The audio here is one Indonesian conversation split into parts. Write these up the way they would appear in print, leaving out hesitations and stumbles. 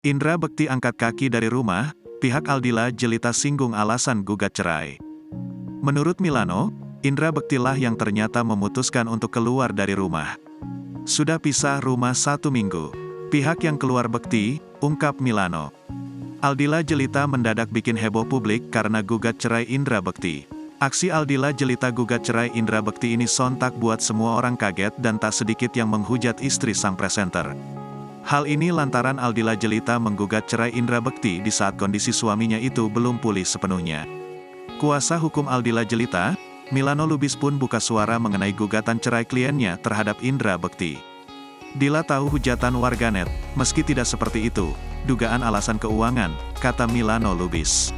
Indra Bekti angkat kaki dari rumah, pihak Aldila Jelita singgung alasan gugat cerai. Menurut Milano, Indra Bektilah yang ternyata memutuskan untuk keluar dari rumah. Sudah pisah rumah 1 minggu. Pihak yang keluar Bekti, ungkap Milano. Aldila Jelita mendadak bikin heboh publik karena gugat cerai Indra Bekti. Aksi Aldila Jelita gugat cerai Indra Bekti ini sontak buat semua orang kaget dan tak sedikit yang menghujat istri sang presenter. Hal ini lantaran Aldila Jelita menggugat cerai Indra Bekti di saat kondisi suaminya itu belum pulih sepenuhnya. Kuasa hukum Aldila Jelita, Milano Lubis pun buka suara mengenai gugatan cerai kliennya terhadap Indra Bekti. Dila tahu hujatan warganet, meski tidak seperti itu, dugaan alasan keuangan, kata Milano Lubis.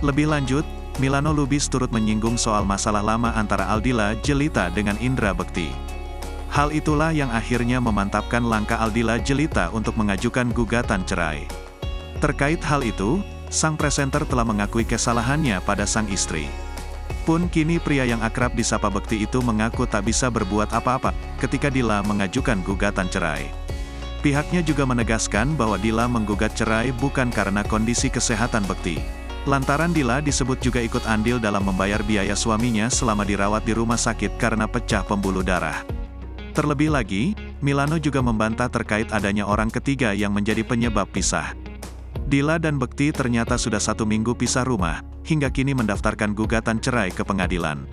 Lebih lanjut, Milano Lubis turut menyinggung soal masalah lama antara Aldila Jelita dengan Indra Bekti. Hal itulah yang akhirnya memantapkan langkah Aldila Jelita untuk mengajukan gugatan cerai. Terkait hal itu, sang presenter telah mengakui kesalahannya pada sang istri. Pun kini pria yang akrab disapa Bekti itu mengaku tak bisa berbuat apa-apa ketika Dila mengajukan gugatan cerai. Pihaknya juga menegaskan bahwa Dila menggugat cerai bukan karena kondisi kesehatan Bekti. Lantaran Dila disebut juga ikut andil dalam membayar biaya suaminya selama dirawat di rumah sakit karena pecah pembuluh darah. Terlebih lagi, Milano juga membantah terkait adanya orang ketiga yang menjadi penyebab pisah. Dila dan Bekti ternyata sudah 1 minggu pisah rumah, hingga kini mendaftarkan gugatan cerai ke pengadilan.